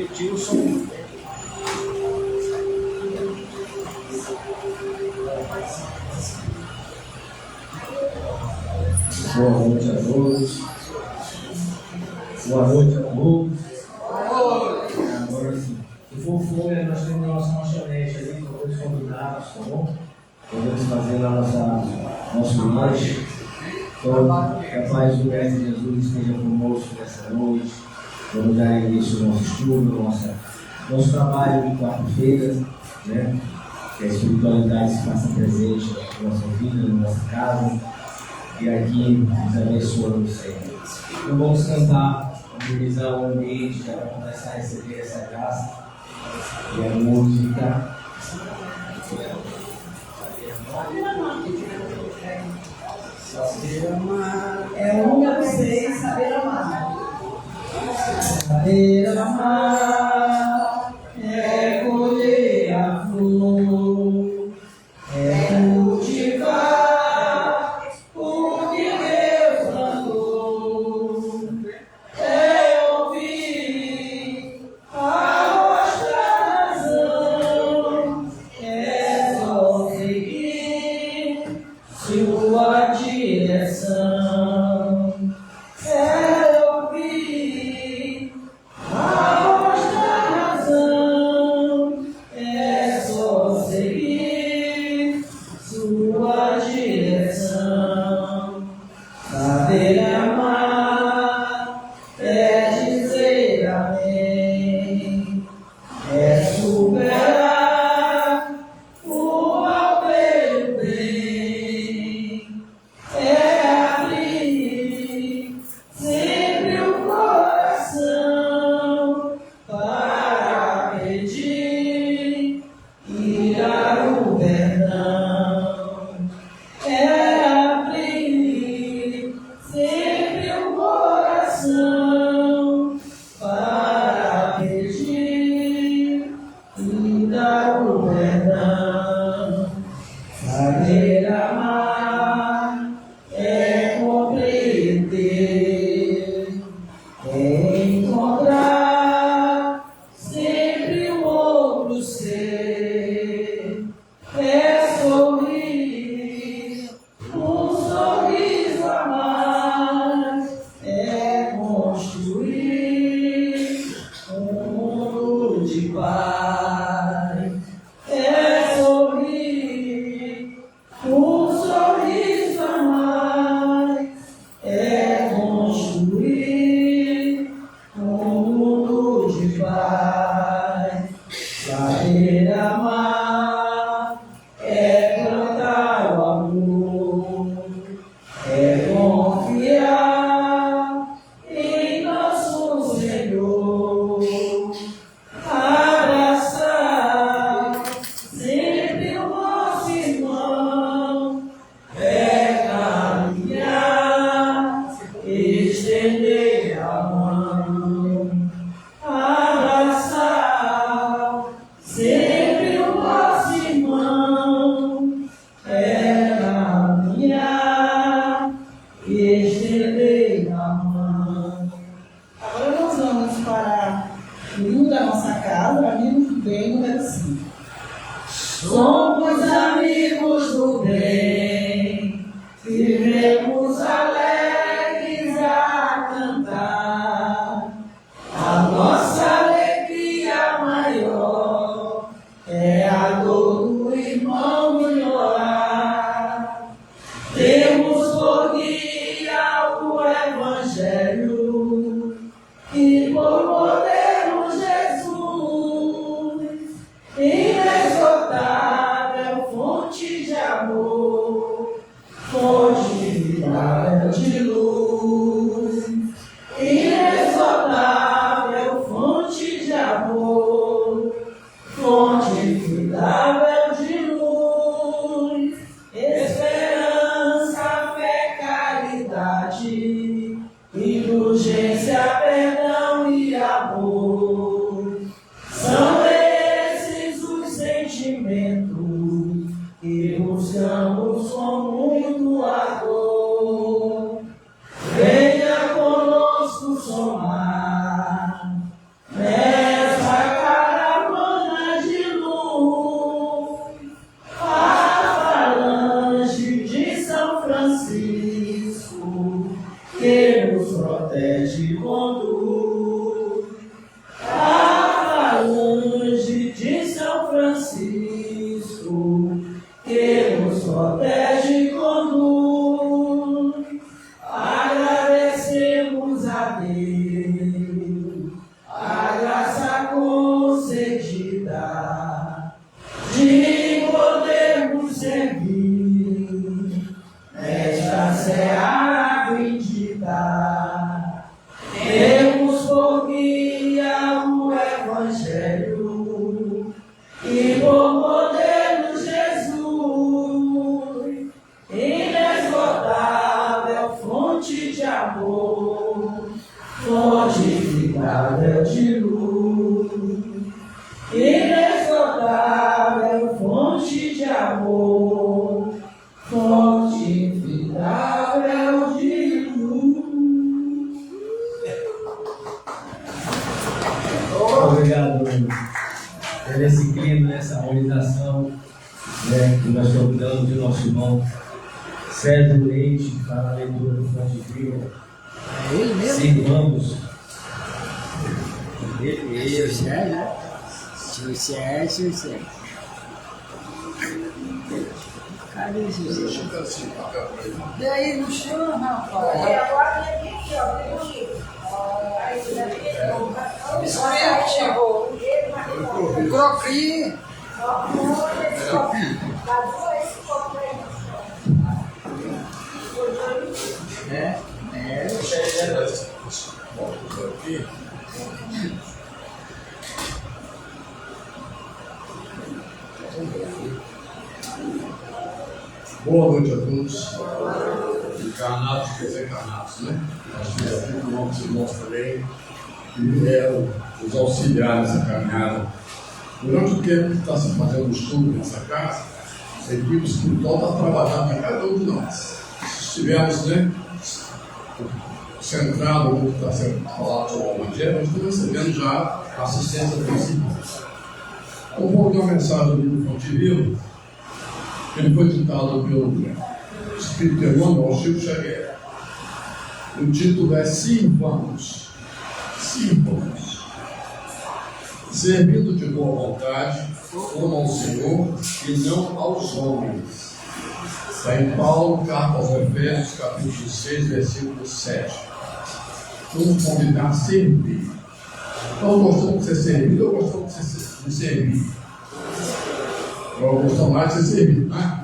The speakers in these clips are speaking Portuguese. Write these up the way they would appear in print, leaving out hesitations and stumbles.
Tilson. Boa noite a todos. Boa noite a todos. Agora sim. Se for folha, nós temos a nossa lanchonete ali, com todos convidados, tá bom? Podemos fazer lá nosso lanche. Então, que a paz do Mestre Jesus esteja conosco nessa noite. Vamos dar início ao nosso estudo, nosso trabalho de quarta-feira, né? Que a espiritualidade se faça presente na nossa vida, na nossa casa. E aqui nos abençoando sempre. Então vamos cantar, mobilizar o ambiente para começar a receber essa graça. E a música. Saber amar. É o número 6, saber amar. Saber amar é colher a flor, é cultivar o que Deus plantou, é ouvir a voz da razão, é só seguir sua direção. Inesgotável fonte de amor. conduz. A falange de São Francisco, que nos protege e conduz. Agradecemos a Deus a graça concedida de podermos servir nesta seara bendita. Temos por guia o Evangelho e por modelo Jesus, inesgotável fonte de amor, fonte inevitável de luz, inesgotável fonte de amor, fonte inevitável de luz. Obrigado por esse clima, nessa harmonização, né, que nós estamos dando de nosso irmão César Leite, para a leitura do Fonte Viva. É ele mesmo? Sirvamos. Ele, o Sérgio, né? Seu Sérgio. Cadê o seu Sérgio? Daí no chão, rapaz. O croquis. É. Boa noite a todos, encarnados e desencarnados, né? Acho que aqui o nosso irmão também vieram nos auxiliar nessa caminhada. Durante o tempo que está se fazendo o estudo nessa casa, a equipe espiritual está trabalhando em cada um de nós. Estivemos, né, centrado no que está sendo falado sobre o Evangelho, nós estamos recebendo já a assistência principal. Eu vou dar uma mensagem ali no Fonte Viva. Ele foi ditado pelo Espírito Emmanuel Chico Xavier. O título é Sirvamos. Servindo de boa vontade, como ao Senhor e não aos homens. Está em Paulo, carta aos Efésios, capítulo 6, versículo 7. Vamos combinar a servir. Nós gostamos de ser servido, eu gosto de servir. Eu gosto mais de ser servido, né?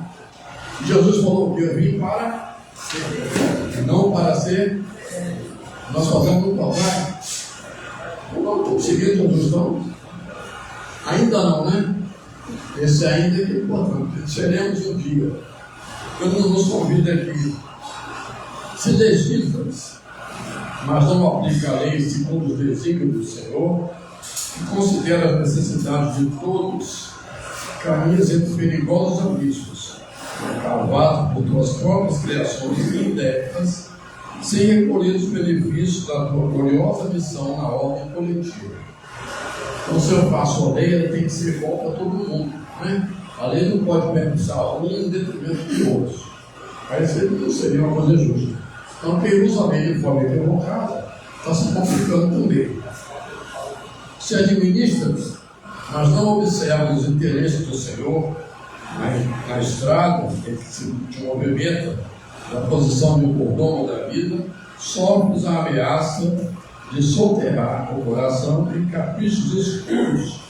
Jesus falou que eu vim para servir, não para ser. Nós fazemos o contrário. Não estou seguindo Jesus, não. Ainda não, né? Esse ainda é importante. Seremos um dia. Quando nos convida aqui, se legislas, mas não aplica a lei segundo os desígnios do Senhor, e considera as necessidades de todos, caminhas entre perigosos abismos, cavados por tuas próprias criações indébitas, sem recolher os benefícios da tua gloriosa missão na ordem coletiva. Então, se eu faço a lei, ela tem que ser bom para todo mundo, né? A lei não pode beneficiar um em detrimento de outros. Aí não seria uma coisa justa. Então, quem usa a lei de forma equivocada está se complicando também. Se administra, mas não observa os interesses do Senhor na estrada, que se movimenta na posição de mordomo da vida, sofre a ameaça de soterrar o coração em caprichos escuros,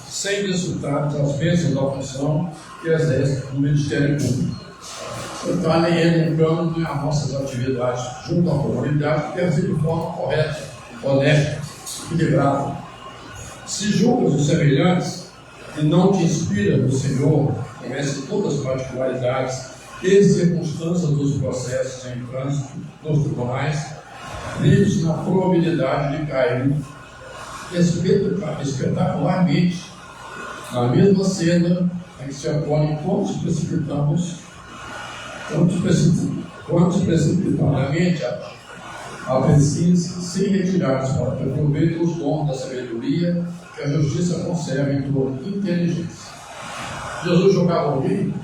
sem desfrutar das bênçãos da função que exerce no Ministério Público. Então, ele entrando nas nossas atividades junto à comunidade, quer dizer de forma correta, honesta, equilibrada. Se julgas os semelhantes e não te inspira no Senhor, conhece todas as particularidades e circunstâncias dos processos em trânsito nos tribunais, vives na probabilidade de cair espetacularmente na mesma senda em que se opõe quantos precipitadamente aveciem-se sem retirar-se para que aproveitem os dons da sabedoria que a justiça conserva em tua inteligência. Jesus jogava alguém,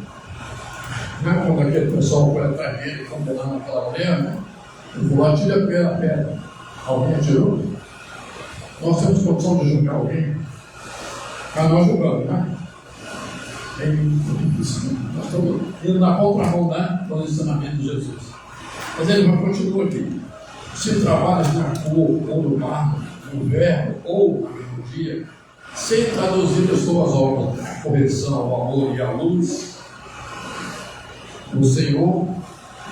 né, quando aquele pessoal foi atrás dele condenando aquela mulher, né? Eu vou lá, tira a pedra. Alguém atirou? Nós temos condição de julgar alguém? Nós julgamos, né? Nós estamos indo na contramão, né? Do ensinamento de Jesus. Mas ele vai continuar aqui. Se trabalhas na cor, ou no marco, no verbo, ou na melodia, sem traduzir as tuas obras, a correção, o amor e a luz, o Senhor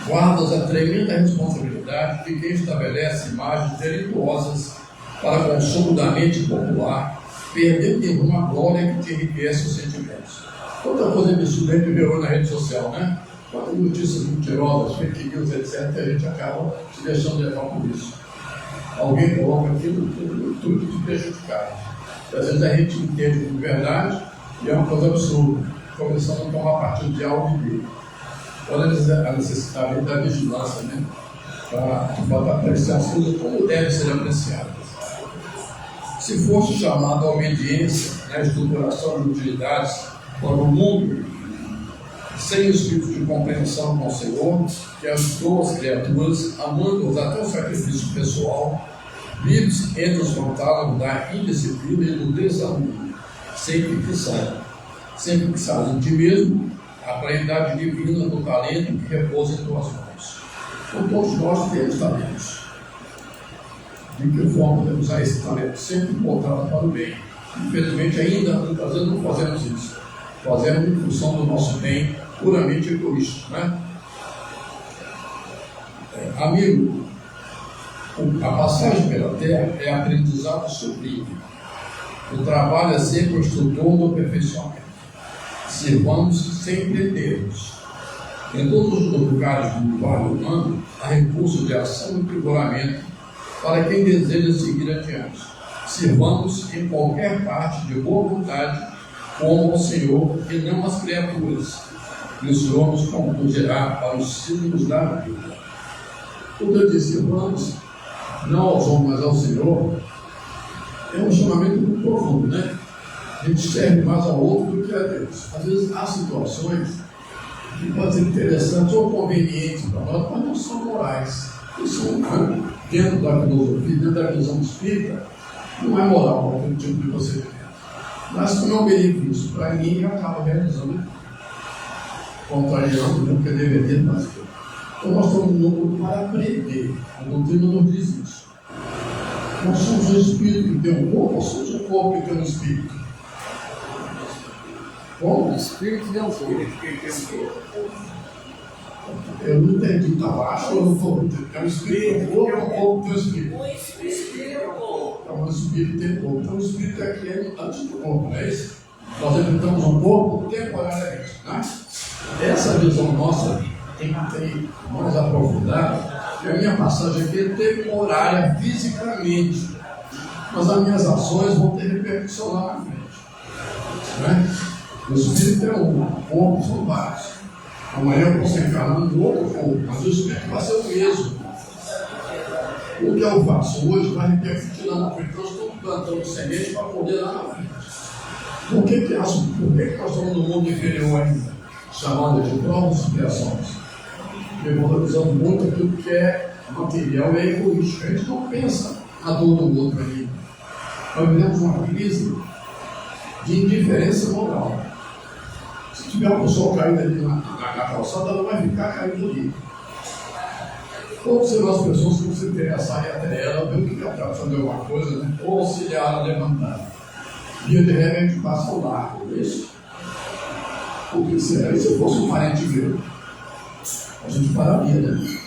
guardas a tremenda responsabilidade de quem estabelece imagens delituosas para consumo da mente popular, perdendo em uma glória que te enriquece os sentimentos. Quanta coisa absurda que virou na rede social, né? Quantas notícias mentirosas, fake news, etc., a gente acaba se deixando levar por isso. Alguém coloca aquilo no intuito de prejudicar. Às vezes a gente entende como verdade e é uma coisa absurda, começando a tomar partido de algo e dele. Olha a necessidade da vigilância, né? Para apreciar as coisas como devem ser apreciadas. Se fosse chamado a obediência na estruturação de utilidades para o mundo, sem o espírito de compreensão com o Senhor, que ajudou as criaturas, amando-os até o sacrifício pessoal, vives entre os fantásticos da indisciplina e do desarmonia, sem fixar em ti mesmo a claridade divina do talento que repousa em tuas mãos. Então, todos nós temos talentos. De que forma podemos usar esse talento? Sempre voltado para o bem. Infelizmente, ainda muitas vezes não fazemos isso. Fazemos em função do nosso bem puramente egoísta, né? Amigo, a passagem pela terra é aprendizado sublime. O trabalho é sempre o instrutor do aperfeiçoamento. Sirvamos sem pretermos. Em todos os lugares do trabalho humano, há recurso de ação e aprimoramento para quem deseja seguir adiante. Sirvamos em qualquer parte de boa vontade, como ao Senhor e não às criaturas. E o Senhor nos conduzirá para os círculos da vida. Quando eu disse sirvamos, não aos homens, mas ao Senhor, é um chamamento muito profundo, né? A gente serve mais ao outro do que a Deus. Às vezes há situações que podem ser interessantes ou convenientes para nós, mas não são morais. Isso, dentro da filosofia, dentro da visão espírita, não é moral aquele tipo de procedimento. Mas como é um benefício para mim, acaba realizando, contrariando o que deveria fazer. Então nós estamos no mundo para aprender. A doutrina nos diz isso. Nós somos um espírito que tem um corpo, ou somos um corpo que tem um espírito? Como? O espírito tem um corpo. Eu não entendi, está baixo ou não estou? É um espírito, um corpo, ou um corpo tem um espírito? O espírito é o corpo. Então, o espírito tem corpo. Então, o espírito é que é antes do corpo, não é isso? Nós enfrentamos um corpo temporariamente, né? Essa visão nossa tem que ter mais aprofundada. E a minha passagem aqui é temporária fisicamente, mas as minhas ações vão ter repercussão lá na frente, né? O espírito é um, o corpo são vários. Amanhã eu posso encarnar no outro corpo, mas o espírito vai ser o mesmo. O que eu faço hoje vai repercutir lá na frente. Nós estamos plantando semente para poder lá na frente. Por que nós estamos no mundo inferior ainda? Chamado de provas e expiações. Porque valorizamos muito aquilo que é material e egoísta. A gente não pensa na dor do outro ali. Nós vivemos uma crise de indiferença moral. Se tiver uma pessoa caída ali na calçada, ela vai ficar caída ali. Ou serão as pessoas que vão se interessar até ela, ver o que ela está fazer alguma coisa, né? Ou auxiliar ela a levantar. E de repente passa ao largo, não é isso? Porque se fosse um parente meu, a gente pararia, né?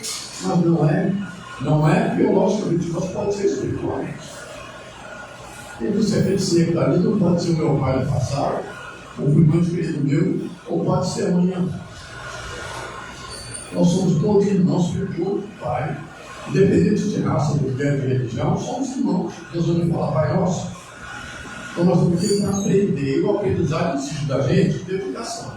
Mas não é biologicamente, mas pode ser espiritualmente. E você pensa que dali não pode ser o meu pai do passado, ou o irmão querido meu, ou pode ser amanhã. Nós somos todos irmãos do Pai, independente de raça, de religião, somos irmãos. Jesus me fala, Pai nosso. Então nós temos que aprender. E o aprendizado exige da gente de educação.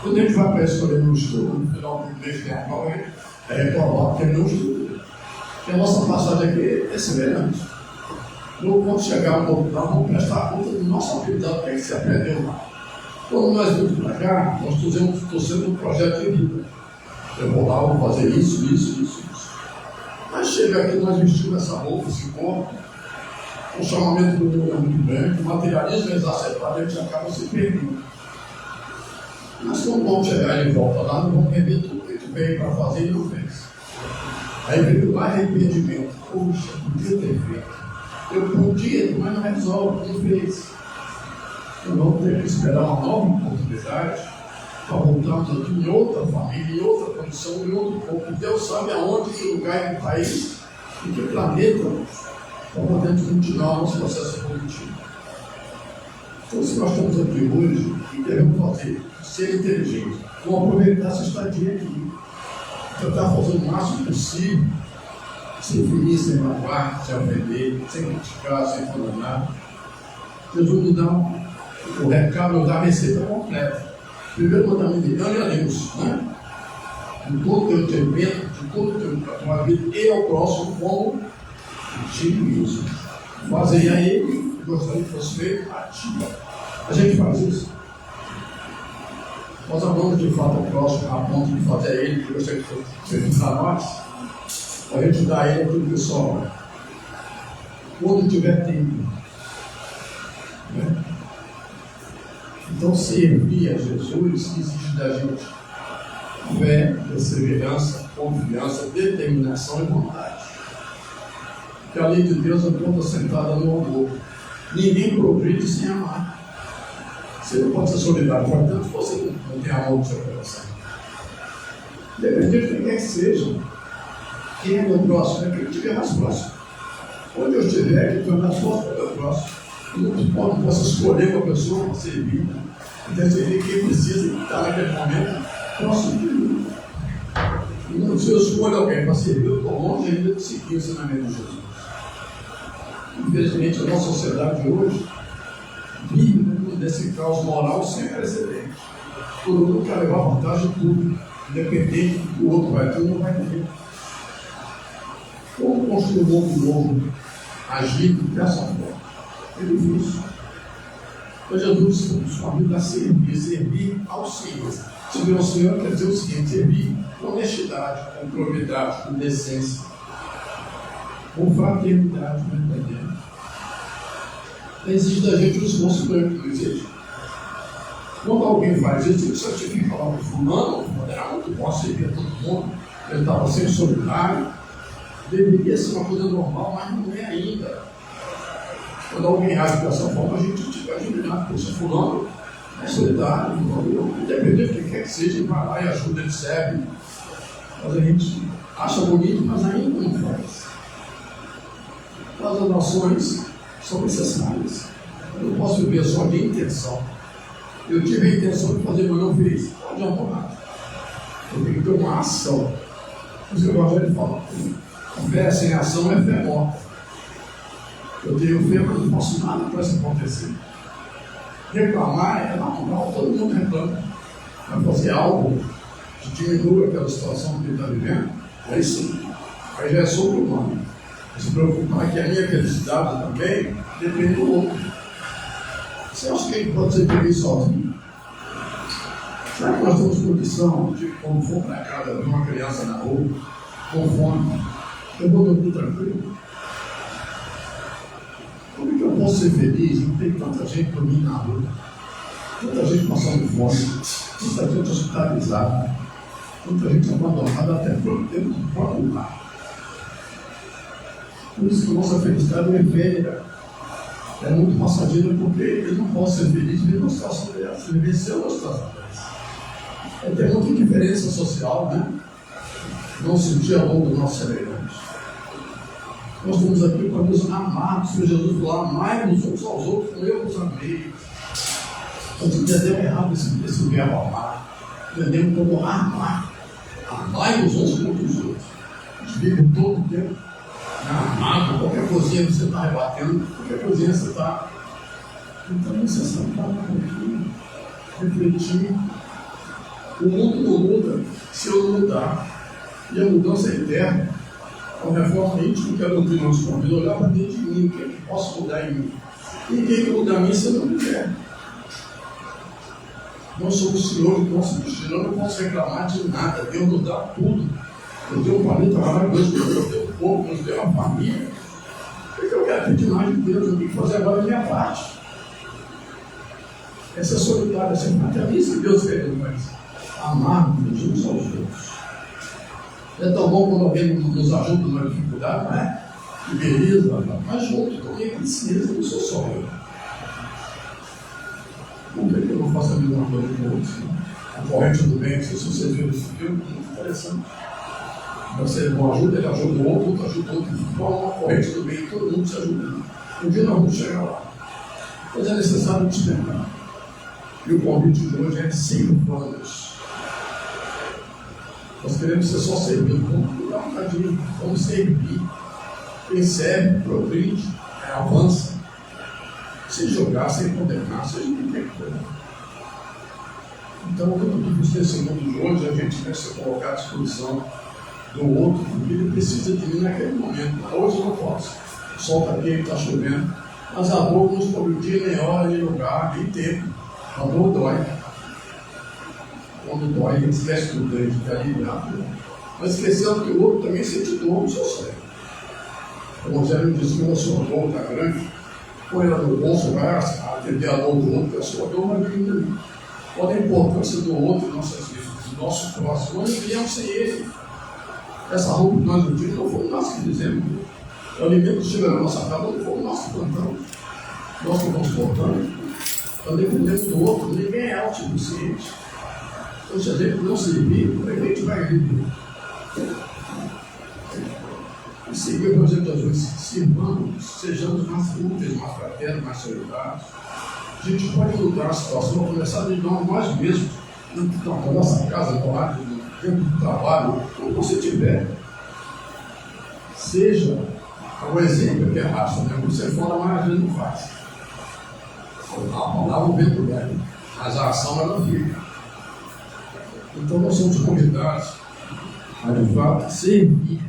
Quando a gente vai para a escola no estudo, no final do mês tem a qual é reclamar porque ele não estuda. E a nossa passagem aqui é semelhante. Quando chegar no outro lado, vamos prestar conta do nosso aprendizado, o que você aprendeu lá. Quando nós vimos para cá, nós trouxemos um projeto de vida. Eu vou lá, vou fazer isso. Mas chega aqui, nós vestimos essa roupa, esse corpo, o chamamento do mundo é muito grande, o materialismo é exacerbado, a gente acaba se perdendo. Mas quando vamos chegar de volta lá, nós vamos rever tudo que a gente veio para fazer e não fez. Aí veio lá arrependimento. Puxa, podia ter feito. Eu podia, mas não resolve, não fez. Então vamos ter que esperar uma nova oportunidade para voltarmos aqui em outra família, em outra condição, em outro corpo. Deus sabe aonde, que lugar, em que país, em que planeta, para podermos continuar o nosso processo evolutivo. Então, se nós estamos aqui hoje, o que devemos fazer? Ser inteligente. Vamos aproveitar essa estadia aqui. Tentar fazer o máximo possível, sem ferir, sem magoar, sem ofender, sem criticar, sem condenar. Jesus nos dá o recado, nos dá a receita completa. Primeiro mandamento de ame a Deus, né? De todo o teu entendimento, de toda a tua vida, e ao próximo como ti mesmo. Fazer a ele, gostaria que fosse feito a ti. A gente faz isso. Nós amamos de fato ao próximo, a ponto de fazer a ele, que gostaria que fosse feito a nós. A gente dá a ele aquilo que sobra. Quando tiver tempo. Né? Então, servir a Jesus exige da gente fé, perseverança, confiança, determinação e vontade. Porque a lei de Deus é toda sentada no amor. Ninguém progride sem amar. Você não pode ser solidário, portanto, você não tem amor no seu coração. Depende de quem quer que seja. Quem é meu próximo? É quem estiver mais próximo. Onde eu estiver, que estou mais próximo é meu próximo. Eu não posso escolher uma pessoa para servir. Né? Então, servir quem precisa e está naquele momento próximo de mim. Então, se eu escolho alguém para servir, eu estou longe ainda de seguir o ensinamento de Jesus. Infelizmente, a nossa sociedade de hoje vive desse caos moral sem precedente. Todo mundo quer levar vantagem de tudo, independente do que o outro vai ter ou não vai ter. Como construir um mundo novo, agindo dessa forma? É difícil. Então Jesus nos convida a servir ao Senhor. Servir ao Senhor quer dizer o seguinte: servir com honestidade, com probidade, com decência, com fraternidade, não entendendo. Exige da gente um esforço grande, não existe? Quando alguém faz isso, ele certifica lá para o fulano, era muito bom servir a todo mundo, ele estava sendo solidário, deveria ser uma coisa normal, mas não é ainda. Quando alguém age dessa forma, a gente fica admirado, porque esse fulano é solidário, independente do que quer que seja, ele vai lá e ajuda, ele serve. Mas a gente acha bonito, mas ainda não faz. As ações são necessárias. Eu não posso viver só de intenção. Eu tive a intenção de fazer, mas não fiz. Não adiantou nada. Eu tenho que ter uma ação. Mas o Evangelho fala: fé sem ação é fé morta. Eu tenho fé, mas não posso nada para isso acontecer. Reclamar é natural, todo mundo reclama. Vai fazer algo que diminua aquela situação que ele está vivendo, aí sim. Aí já é sobre-humano. Se preocupar que a minha felicidade também depende do outro. Você acha que ele pode ser feliz sozinho? Será que nós temos condição de, quando for para casa, ver uma criança na rua, com fome, eu vou dormir tranquilo? Como é que eu posso ser feliz? Não tem tanta gente dormindo na rua, tanta gente passando fome, tanta gente hospitalizada, tanta gente abandonada até dentro do próprio lar. Por isso que a nossa felicidade é velha, é muito passageira, porque ele não pode ser feliz vivendo uma situação dessa, ele venceu uma situação dessa. Tem muita diferença social, né? Não sentir a mão do nosso semelhante. Nós estamos aqui para nos amar, o Senhor Jesus falou: amai-nos uns aos outros como eu vos amei. Nós entendemos errado esse verbo amar. Entendemos como amar. Amai-nos uns contra os outros. A gente vive todo o tempo amado, qualquer coisinha você está rebatendo, qualquer coisinha você está. Então é necessário parar um pouquinho, refletir. O mundo não muda se eu não mudar. E a mudança é eterna. A reforma íntima que a doutrina nos convida a olhar para dentro de mim, o que é que posso mudar em mim? Ninguém que mudar em mim se eu não quiser. Nós somos senhores do nosso destino, eu não posso reclamar de nada. Deus nos dá tudo. Eu tenho um planeta maravilhoso, eu tenho povo, nos deu a família. O que eu quero pedir mais de Deus? Eu tenho que fazer agora a minha parte. Essa é solidária, essa é fraternista que Deus quer de nós. Amarmos uns aos outros. É tão bom quando alguém nos ajuda numa dificuldade, não é? Que beleza, mas junto, também precisa, não sou só eu. Não tem que eu não faço a mesma coisa com outros. A corrente do bem, se você viu esse filme, é muito interessante. Você não ajuda, ele ajuda o outro ajuda o outro. Forma uma corrente do bem, todo mundo se ajudando. Um dia nós vamos chegar lá. Mas é necessário despertar. E o convite de hoje é sirvamos. Nós queremos ser só servidos. Vamos dar um bocadinho, vamos servir. Quem serve, progride, avança. Sem jogar, sem condenar, seja ninguém. Então, o que eu fiz nesse mundo de hoje, a gente deve se colocar à disposição do outro, porque ele precisa de mim naquele momento. Hoje eu não posso. O sol está quente, está chovendo. Mas a dor não escolhe dia, nem hora, nem lugar, nem tempo. A dor dói. Quando dói, a gente esquece tudo, a gente fica aliviado. Mas esquecendo que o outro também sente dor no seu cérebro. O Rogério diz que a sua dor está grande, põe ela no bolso, vai atender a dor do outro, que a sua dor vai vir ali. Olha a importância do outro em nossas vidas, do nosso próximo. Nós viemos sem ele. Essa roupa que nós vestimos não fomos nós que fizemos. O alimento que chega na nossa casa não fomos nós que plantamos. Nós que vamos plantando. Nós dependemos do outro, ninguém é autossuficiente. Então, se a gente não servir, a gente vai viver. E seguir o projeto de Jesus, sirvamos, sejamos mais úteis, mais fraternos, mais solidários. A gente pode mudar a situação, começar a lidar nós mesmos, na nossa casa, no lar, dentro do trabalho, como você tiver. Seja o exemplo que é raça, né? Você fala, mas às vezes não faz. A palavra o vento leve, mas a ação ela fica. Então nós somos convidados a de fato servir.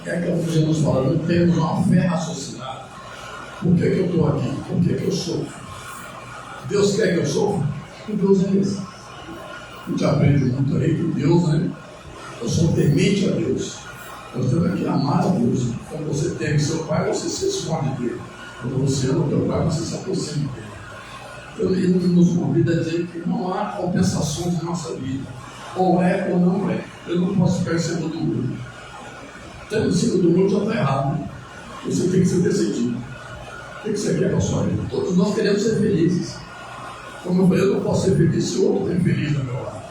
É aquilo que Jesus fala, não temos uma fé raciocinada. Por que eu estou aqui? Por que eu sofro? Deus quer que eu sofra? Porque Deus é esse. A gente aprende muito aí que Deus, né? Eu sou temente a Deus. Nós temos que amar a Deus. Quando você teme seu pai, você se esconde dele. Quando você ama o teu pai, você se aproxima dele. Então ele nos convida a dizer que não há compensações na nossa vida. Ou é ou não é. Eu não posso ficar em cima do muro. Até em cima do muro já está errado. Você tem que se decidir. O que você quer com a sua vida? Todos nós queremos ser felizes. Como eu falei, eu não posso ser feliz se o outro é infeliz ao meu lado.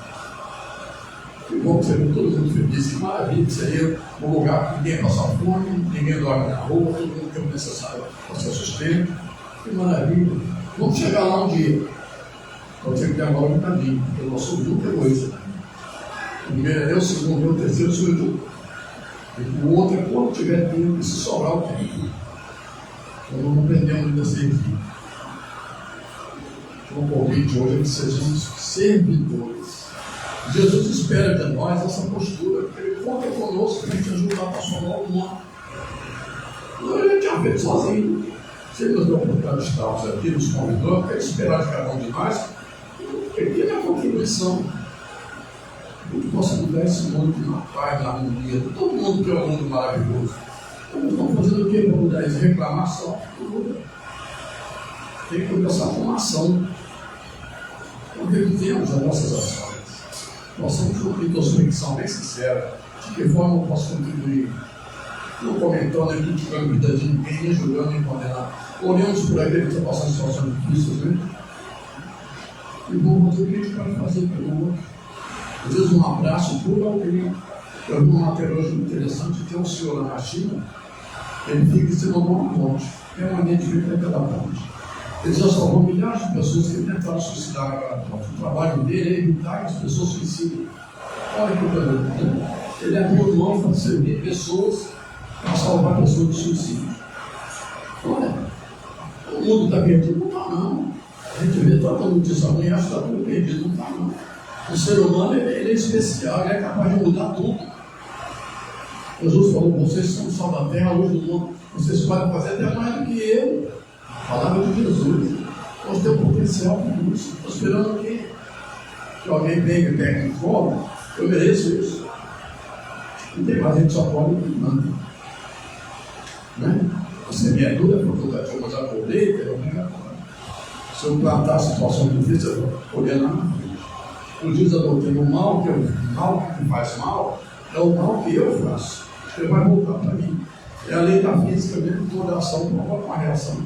Que bom que seriam todos muito felizes. Que maravilha que seria um lugar que ninguém passa fome, ninguém dorme na rua, todo mundo tem o necessário para seu sustento. Que maravilha. Vamos chegar lá um dia. Pode ser que agora um bocadinho, porque nós somos muito egoístas. O primeiro é eu, o segundo é eu, o terceiro sou eu. E o outro é quando tiver tempo, e se sobrar o tempo. Então não perdemos ainda servir. Então o convite hoje é que sejamos servidores. Jesus espera de nós essa postura, porque Ele conta conosco para a gente ajudar a transformar o mundo. Não, Ele tinha feito sozinho. Se Ele nos deu a oportunidade de estarmos aqui, nos convidou, quer esperar de cada um de nós, pequena contribuição. A gente possa mudar esse mundo na paz, na harmonia. Todo mundo quer um mundo maravilhoso. Então, nós estamos fazendo o quê para mudar isso? Reclamação. Tem que começar com uma ação. Então, revivemos as nossas ações. Nós somos uma introspecção bem sincera. De que forma eu posso contribuir? Não comentando, nem criticando a vida de ninguém, nem julgando, nem condenando. Olhamos por aquele que está passando situações difíceis, né? E vamos fazer o que a gente pode fazer pelo outro. Às vezes um abraço cura alguém. Eu vi uma matéria hoje interessante, tem um senhor lá na China, ele fica em cima de uma ponte, permanente fica naquela ponte. Ele já salvou milhares de pessoas que tentaram suicidar naquela ponte. O trabalho dele é evitar que as pessoas suicidem. Olha que coisa, né? Ele abriu mão para servir pessoas, para salvar pessoas de suicídio. Olha, o mundo está perdido? Não está não. A gente vê tanta notícia ruim e acha que está tudo perdido, não está não. O ser humano ele é especial, ele é capaz de mudar tudo. Jesus falou, vocês são o sal da terra, a luz do mundo, vocês podem fazer até mais do que eu. A palavra de Jesus. Nós temos potencial para isso. Estou esperando que alguém venha e pegue em colo. Eu mereço isso. E tem mais gente que só pode plantando. Né? A semeadura é facultativa, mas a colheita é obrigatória. Se eu plantar a situação difícil, eu vou colher lá na frente. Por diz a doutrina, o mal que me faz mal é o mal que eu faço. Ele vai voltar para mim. É a lei da física mesmo, toda ação provoca uma reação.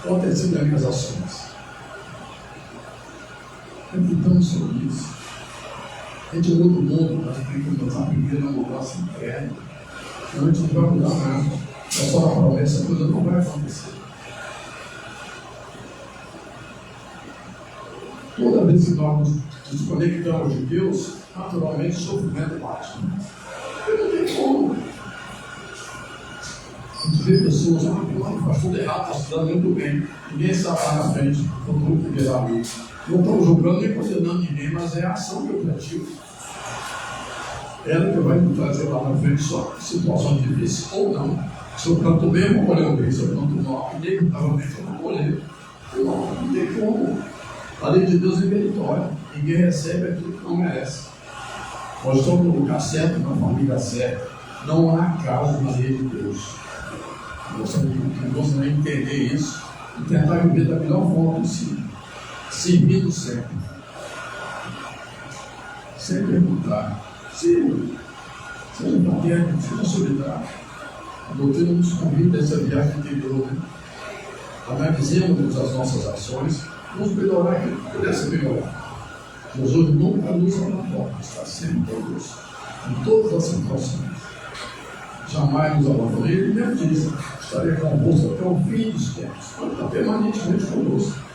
Acontecendo nas minhas ações. Reflitamos sobre isso. A gente muda o mundo, mas tem que mudar primeiro a mudança interna. Senão a gente não vai mudar nada. É só uma promessa, a coisa não vai acontecer. Toda vez que nós nos desconectamos de Deus, naturalmente o sofrimento bate. Porque não tem como. A gente vê pessoas, faz tudo errado, está se dando muito bem. Ninguém está lá na frente, o futuro que virá ali. Não estamos julgando nem condenando ninguém, mas é a ação que eu pratico. Ela que vai me trazer lá na frente só situações difíceis ou não. Se eu planto bem, eu vou colher bem. Se eu planto mal, inevitavelmente eu vou colher. Não tem como. A lei de Deus é meritória. Ninguém recebe aquilo que não merece. Nós estamos no lugar certo, na família certa. Não há caso na lei de Deus. Nós temos que entender isso e tentar viver da melhor forma possível. Servindo sempre. Sem perguntar. Seja paterno, seja solidário. A doutrina nos convida a essa viagem interior. Né? Analisemos as nossas ações, vamos melhorar aquilo que pudesse melhorar. Jesus nunca nos abandona, está sempre conosco, em todas as situações. Jamais nos abandona. Ele mesmo disse: estarei convosco até o fim dos tempos. Ele está permanentemente conosco.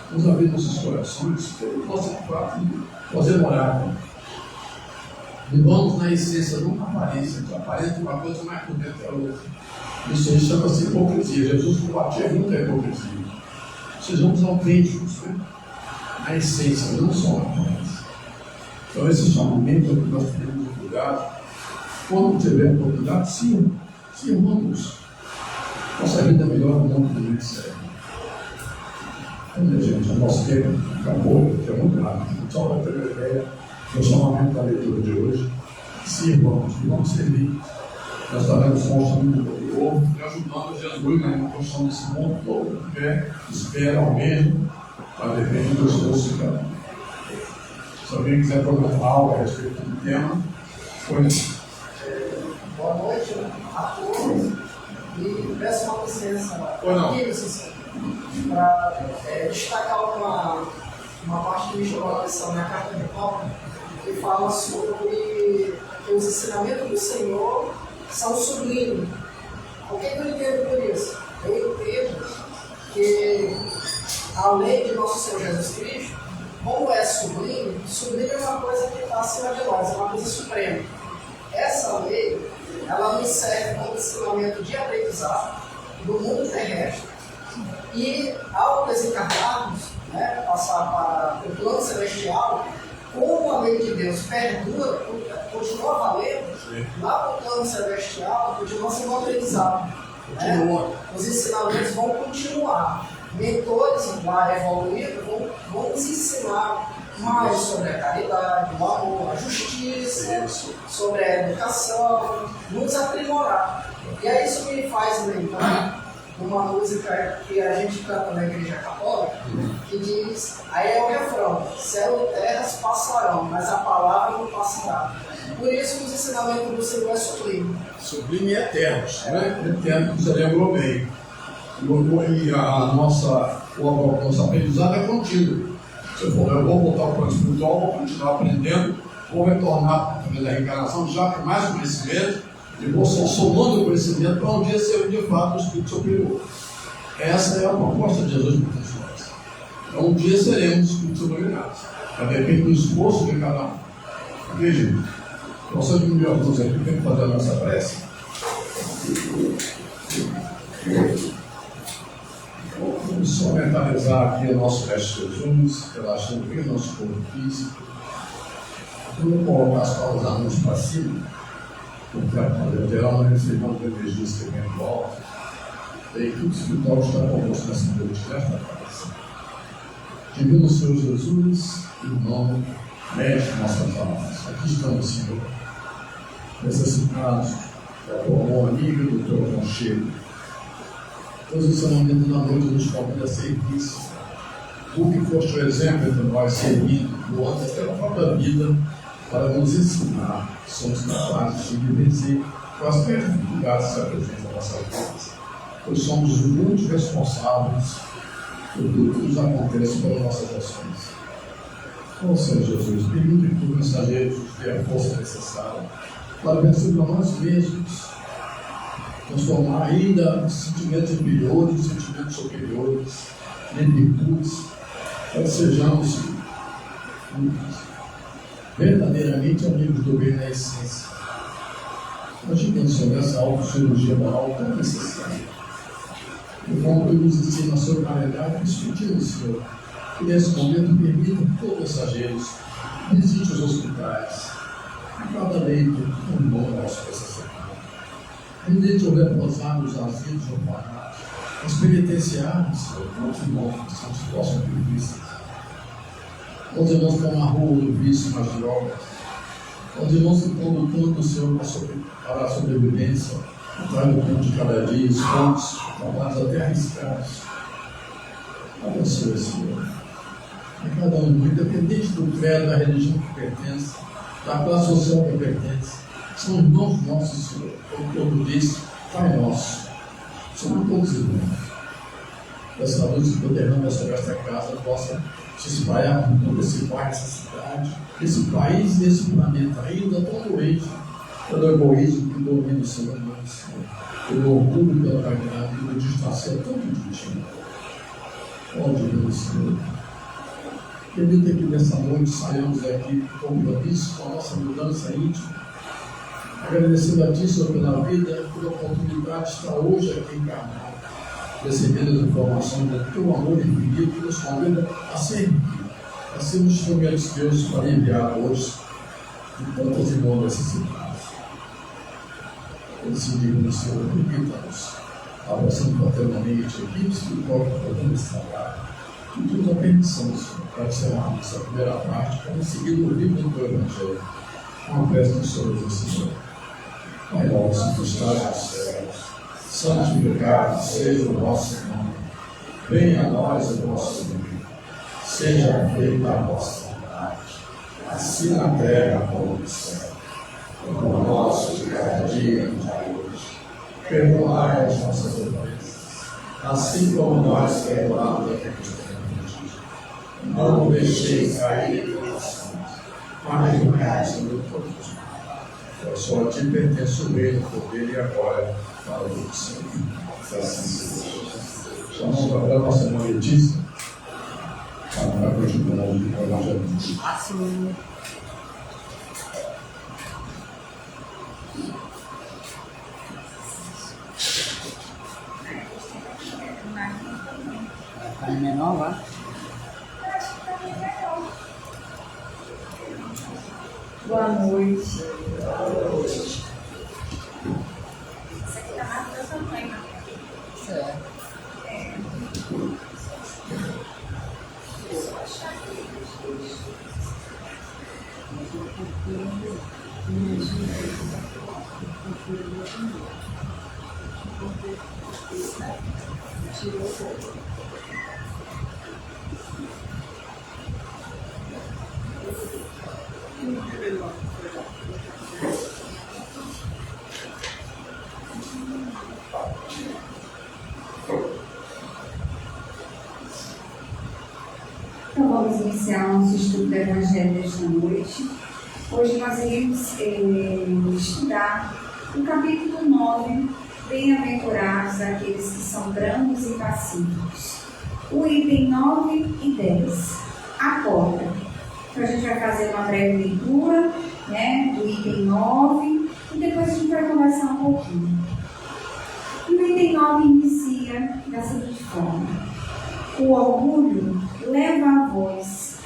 Vamos abrir nossos corações, que ele possa de fato fazer morada. Vivamos na essência, não na aparência. Que aparenta uma coisa, mas por dentro é outra. Isso aí chama-se hipocrisia. Jesus combatia muito a hipocrisia. Sejamos autênticos, né? Na essência, não só na aparência. Então, esse chamamento que nós temos divulgado, quando tiver oportunidade, sirvamos. Nossa vida é melhor no mundo que a gente serve. Então, gente, o nosso tempo acabou, que é muito rápido. Só para ter uma ideia do chamamento da leitura de hoje. Sirvamos, e vamos servir. Nós estaremos construindo o novo e ajudando Jesus na construção desse mundo todo, que espera ao mesmo, para depender do esforço de cada um. Se alguém quiser perguntar algo a respeito do tema, foi. Boa noite a todos. E peço uma licença para destacar uma parte que me chamou a atenção na carta de Paulo, que fala sobre que os ensinamentos do Senhor são sublimes. O que eu entendo por isso? Eu entendo que a lei de nosso Senhor Jesus Cristo, como é sublime, sublime é uma coisa que está acima de nós, é uma coisa suprema. Essa lei, ela nos serve como ensinamento de aprendizado do mundo terrestre e, ao desencarnarmos, né, passar para o plano celestial, como a lei de Deus perdura, continua valendo, lá no plano celestial, continua sendo aprendizado. Né? Os ensinamentos vão continuar. Mentores lá evoluídos vão nos ensinar mais sobre a caridade, o amor, a justiça, sobre a educação, nos aprimorar. E é isso que me faz lembrar uma música que a gente canta na Igreja Católica, que diz, aí é o refrão: céu e terras passarão, mas a palavra não passará. Por isso que os ensinamentos do Senhor é sublime. Sublime e eternos, né? Eterno, que você lembrou bem. E a nossa aprendizado é contínuo. Você falou, eu vou voltar ao plano espiritual, vou continuar aprendendo, vou retornar através da reencarnação já com mais conhecimento, e vou somando o conhecimento para um dia ser de fato o Espírito Superior. Essa é a proposta de Jesus para nós. Então, um dia seremos Espíritos Iluminados. Mas depende do esforço de cada um. Veja, você diminuiu a luz aqui, tem que fazer a nossa prece. Vamos só mentalizar aqui o nosso resto de Jesus, relaxando bem o nosso corpo físico. Vamos colocar as palmas da mão para cima, porque a lateral não recebeu uma energia que vem em volta. E aí, tudo espiritual está conosco nessa noite, nesta paz. Divino Senhor Jesus, irmão, mestre nossas almas, aqui estamos, Senhor, necessitados, com amor amigo do teu aconchego. Posicionamento da noite nos convida a serviço. Tu que foste o exemplo entre nós, servindo, doando até a própria vida, para nos ensinar que somos capazes de vencer quaisquer dificuldades que se apresentam na nossa vida. Pois somos muito responsáveis por tudo que nos acontece pelas nossas ações. Ó Senhor Jesus, permita que o mensageiro nos dê a força necessária para vencer para nós mesmos, transformar ainda sentimentos inferiores, sentimentos superiores, em virtudes, para que sejamos verdadeiramente amigos do bem na essência. Imagine sobre essa autocirurgia moral tão necessária. E como nos ensina a sua caridade, discutindo, Senhor, que nesse momento permita que todos os mensageiros visitem os hospitais, a cada leito, um bom nosso essa semana. Permite o repousar nos asilos orfanatos, os penitenciários, Senhor, os irmãos que são dispostos a viver. Os irmãos que estão na rua do vício nas drogas, os irmãos que estão lutando, Senhor, para a sobrevivência, atrás do pão de cada dia, escondes, trabalhos até arriscados. Abençoe, Senhor. A cada um, independente do credo, da religião que pertence, da classe social que pertence, são irmãos nossos, Senhor. Como todo disse, Pai nosso. Somos todos irmãos. Essa luz que derrama sobre esta casa possa se espalhar por todo esse bairro, essa cidade, esse país e esse planeta, ainda tão doente pelo egoísmo que domina o ser humano, pelo orgulho, pela vaidade, pelo distanciamento tão difícil. Ó Deus, Senhor, permita que nessa noite saiamos daqui compromisso com a nossa mudança íntima, agradecendo a Ti, Senhor, pela vida, pela oportunidade de estar hoje aqui encarnado, recebendo as informações do Teu amor infinito que nos convida a servir, a sermos instrumentos de Deus para enviar hoje de tantas irmãos necessitadas. Esse divino Senhor, permita-nos, abraçando fraternalmente a equipe espiritual que podemos trabalhar, e tudo a permissão, Senhor, para encerrarmos essa primeira parte, para em seguida o livro do Teu Evangelho, com a festa do Senhor, Senhor. Pai nosso que estás nos céus, santificado seja o nosso nome, venha a nós o nosso reino, seja feita a vossa vontade, assim na terra como no céu. O pão nosso de cada dia nos dai hoje, perdoai as nossas ofensas, assim como nós perdoamos a quem nos tem ofendido. Não nos deixeis cair em tentação, mas livrai-nos do todo. Pois só a Ti pertence o reino, o poder e a glória para o Senhor. Assim seja. Vamos para a nossa irmã Letícia, para continuar o Evangelho. Vai menor lá. Boa noite. Certo. Então vamos iniciar o nosso estudo do Evangelho desta noite. Hoje nós iremos estudar o capítulo 9, Bem-aventurados aqueles que são brandos e pacíficos. O item 9 e 10, a porta. Então a gente vai fazer uma breve leitura, do item 9 e depois a gente vai conversar um pouquinho. E o item 9 inicia da seguinte forma: o orgulho leva a vós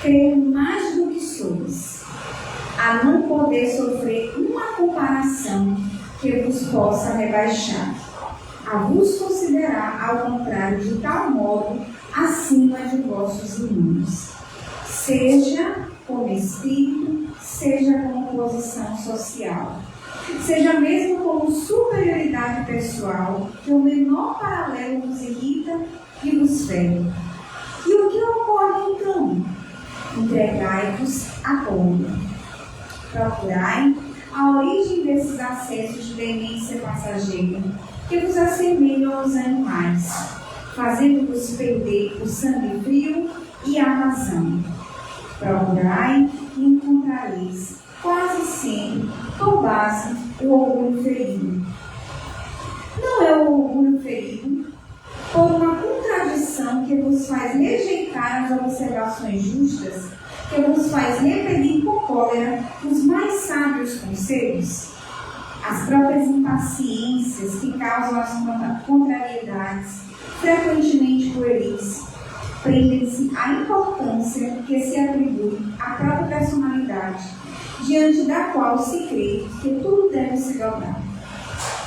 crer mais do que sois, a não poder sofrer uma comparação que vos possa rebaixar, a vos considerar, ao contrário, de tal modo acima de vossos irmãos, seja como espírito, seja como posição social. seja mesmo como superioridade pessoal, que o menor paralelo vos irrita e vos fere. E o que ocorre então? Entregai-vos à pomba. Procurai a origem desses acessos de demência passageira, que vos assemelham aos animais, fazendo-vos perder o sangue frio e a razão. Procurai e encontrareis, quase sempre, por base, o orgulho ferido. Não é o orgulho ferido por uma contradição que vos faz rejeitar as observações justas, que vos faz repelir com cólera os mais sábios conselhos? As próprias impaciências que causam as contrariedades, frequentemente pueris, prendem-se à importância que se atribui à própria personalidade, diante da qual se crê que tudo deve se dobrar.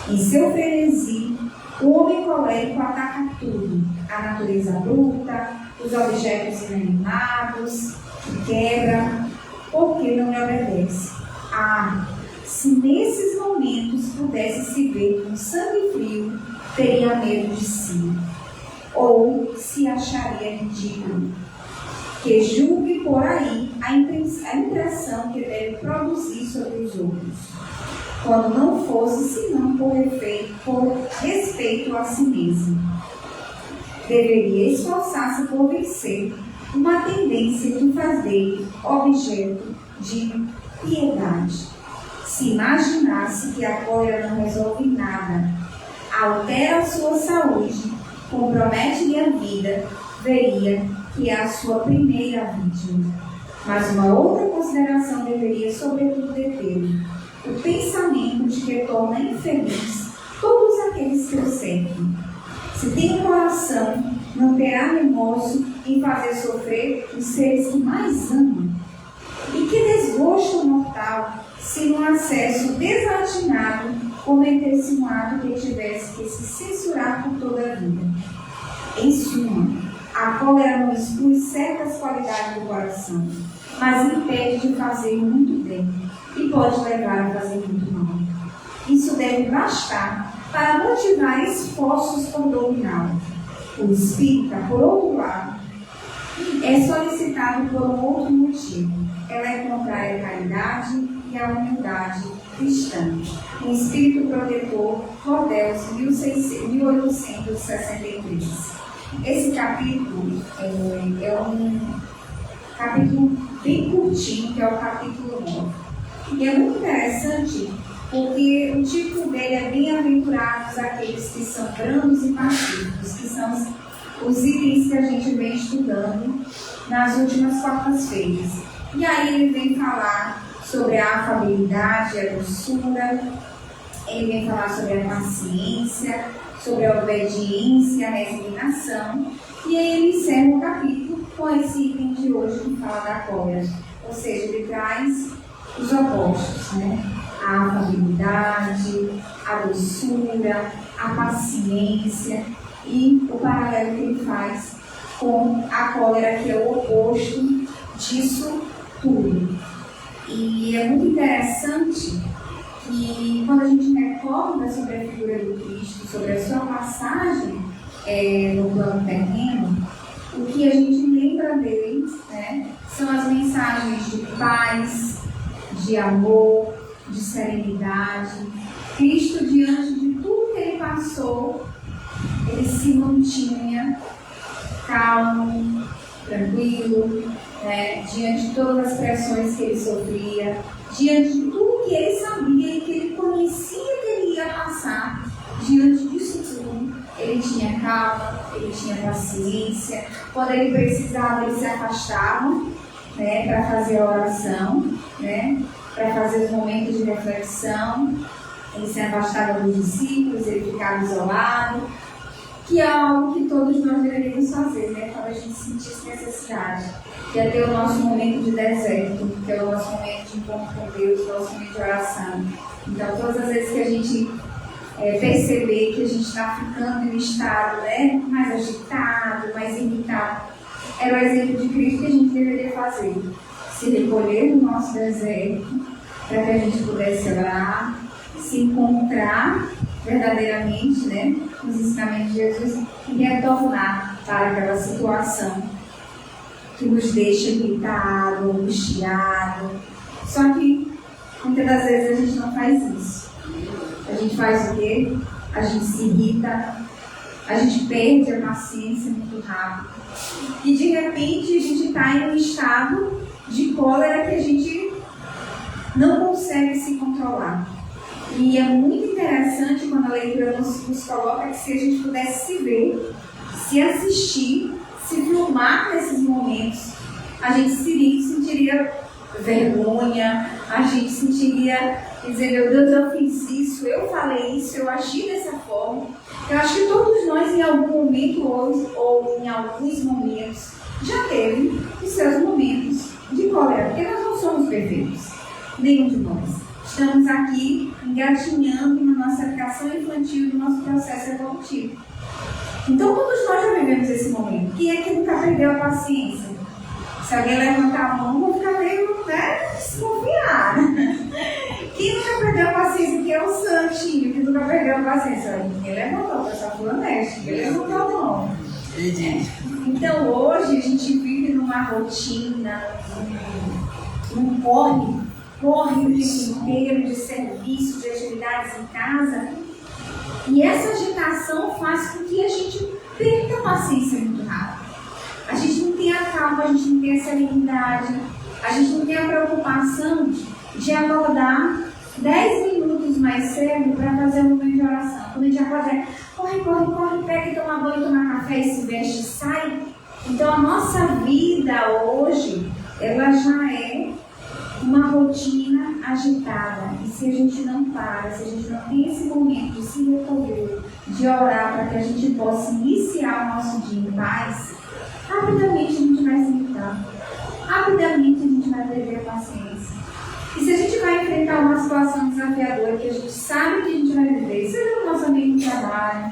Em seu frenesi, o homem colérico ataca tudo, a natureza bruta, os objetos inanimados, que quebra, porque não lhe obedece. Se nesses momentos pudesse se ver com sangue frio, teria medo de si, ou se acharia ridículo, que julgue por aí a impressão que deve produzir sobre os outros, quando não fosse senão por respeito a si mesmo. Deveria esforçar-se por vencer uma tendência que faz dele objeto de piedade. Se imaginasse que a cólera não resolve nada, altera a sua saúde, compromete-lhe a vida, veria que é a sua primeira vítima. Mas uma outra consideração deveria, sobretudo, deter o pensamento de que torna infeliz todos aqueles que o cercam. Se tem um coração, não terá remorso em fazer sofrer os seres que mais ama. E que desgosto mortal se num acesso desatinado cometesse um ato que tivesse que se censurar por toda a vida. Em suma, a cólera não exclui certas qualidades do coração, mas impede de fazer muito bem e pode levar a fazer muito mal. Isso deve bastar para motivar esforços por dominá-lo. O espírita, por outro lado, é solicitado por um outro motivo. Ela é contrária à caridade e à humildade cristã. Um espírito protetor, Rodeus, 1863. Esse capítulo é um capítulo bem curtinho, que é o capítulo 9. E é muito interessante, porque o título dele é Bem-aventurados aqueles que são brandos e pacíficos, que são os itens que a gente vem estudando nas últimas quartas-feiras. E aí ele vem falar sobre a afabilidade, a doçura, ele vem falar sobre a paciência, sobre a obediência, a resignação, e aí ele encerra o capítulo com esse item de hoje que fala da cólera. Ou seja, ele traz os opostos, né? A afabilidade, a doçura, a paciência e o paralelo que ele faz com a cólera, que é o oposto disso tudo. E é muito interessante que quando a gente recorda sobre a figura do Cristo, sobre a sua passagem no plano terreno, o que a gente lembra dele, né, são as mensagens de paz, de amor, de serenidade. Cristo, diante de tudo que ele passou, ele se mantinha calmo, tranquilo, né, diante de todas as pressões que ele sofria, diante de tudo que ele sabia e que ele conhecia que ele ia passar. Diante disso tudo, ele tinha calma, ele tinha paciência. Quando ele precisava, ele se afastava, né, para fazer a oração, né, para fazer os momentos de reflexão. Ele se afastava dos discípulos, ele ficava isolado, que é algo que todos nós deveríamos fazer, né, quando a gente sentisse necessidade, que é ter o nosso momento de deserto, que é o nosso momento de encontro com Deus, o nosso momento de oração. Então, todas as vezes que a gente perceber que a gente está ficando em um estado, né, mais agitado, mais irritado, era o exemplo de Cristo que a gente deveria fazer. Se recolher no nosso deserto, para que a gente pudesse orar, se encontrar verdadeiramente, né, nos ensinamentos de Jesus e retornar para aquela situação que nos deixa irritado, angustiado. Só que muitas das vezes a gente não faz isso. A gente faz o quê? A gente se irrita, a gente perde a paciência muito rápido. E de repente a gente está em um estado de cólera que a gente não consegue se controlar. E é muito interessante quando a leitura nos coloca que se a gente pudesse se ver, se assistir, se filmar nesses momentos, a gente sentiria vergonha, a gente sentiria dizer, meu Deus, eu fiz isso, eu falei isso, eu agi dessa forma. Eu acho que todos nós em algum momento ou em alguns momentos já teve os seus momentos de cólera, porque nós não somos perfeitos, nenhum de nós. Estamos aqui engatinhando na nossa educação infantil, no nosso processo evolutivo. Então todos nós já vivemos esse momento. Quem é que nunca perdeu a paciência? Se alguém levantar a mão, vou ficar meio desconfiar. Quem nunca perdeu a paciência? Que é o santinho, que nunca perdeu a paciência. Ninguém levantou, o pessoal foi honesto, ninguém levantou a mão. Então hoje a gente vive numa rotina, num corre o tempo inteiro de serviço, de atividades em casa. E essa agitação faz com que a gente perca a paciência muito rápido. A gente não tem a calma, a gente não tem a serenidade, a gente não tem a preocupação de acordar 10 minutos mais cedo para fazer um momento de oração. Quando a gente acorda, corre, pega e toma banho, toma café e se veste e sai. Então a nossa vida hoje, ela já é uma rotina agitada. E se a gente não para, se a gente não tem esse momento de se recolher, de orar para que a gente possa iniciar o nosso dia em paz, rapidamente a gente vai se irritar. Rapidamente a gente vai perder a paciência. E se a gente vai enfrentar uma situação desafiadora que a gente sabe que a gente vai viver, seja no nosso ambiente de trabalho,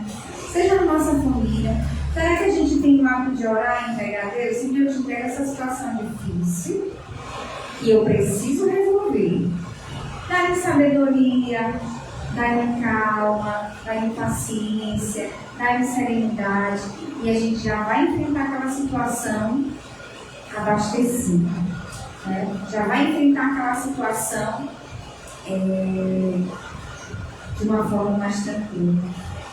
seja na nossa família, será que a gente tem o hábito de orar e entregar a Deus? Senhor, eu te entrego essa situação difícil que eu preciso resolver. Dá-me sabedoria, dá-me calma, dá-me paciência, dá-me serenidade. E a gente já vai enfrentar aquela situação abastecida. Né? Já vai enfrentar aquela situação de uma forma mais tranquila.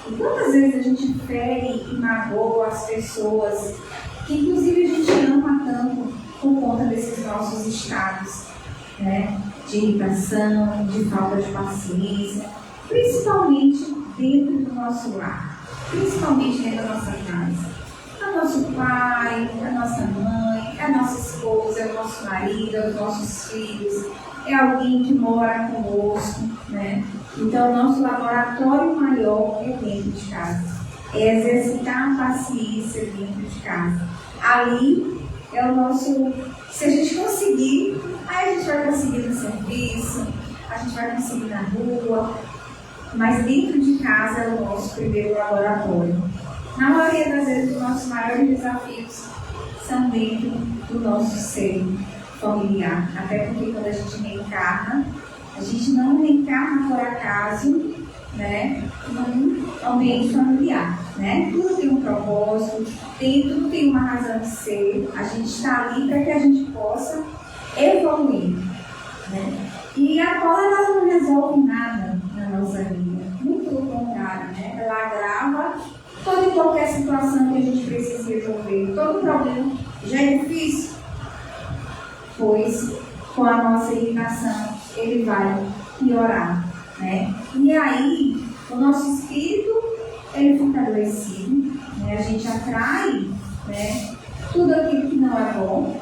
E quantas vezes a gente fere e magoa as pessoas que inclusive a gente ama tanto por conta desses nossos estados, né? De irritação, de falta de paciência, principalmente dentro do nosso lar, principalmente dentro da nossa casa. É o nosso pai, a nossa mãe, a nossa esposa, é o nosso marido, é os nossos filhos, é alguém que mora conosco, né? Então, o nosso laboratório maior é dentro de casa. É exercitar a paciência dentro de casa. Ali é o nosso... Se a gente conseguir, aí a gente vai conseguir no serviço, a gente vai conseguir na rua, mas dentro de casa é o nosso primeiro laboratório. Na maioria das vezes, os nossos maiores desafios são dentro do nosso ser familiar. Até porque quando a gente reencarna, a gente não reencarna por acaso, né, num ambiente familiar. Né? Tudo tem um propósito, tudo tem uma razão de ser. A gente está ali para que a gente possa evoluir. Né? E a cólera ela não resolve nada na nossa vida. Muito pelo contrário, né? Ela agrava toda e qualquer situação que a gente precisa resolver. Todo problema já é difícil, pois com a nossa irritação ele vai piorar. Né? E aí, o nosso espírito ele fica adoecido, né? A gente atrai, né, tudo aquilo que não é bom,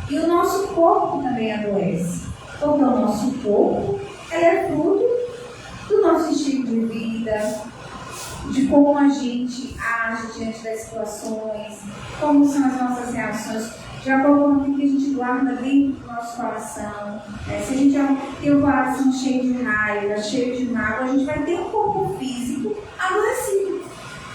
e o nosso corpo também adoece, porque o nosso corpo ele é fruto do nosso estilo de vida, de como a gente age diante das situações, como são as nossas reações, de acordo com aquilo que a gente guarda dentro do nosso coração. Se a gente tem o coração cheio de raiva, cheio de mágoa, a gente vai ter um corpo físico adoecido.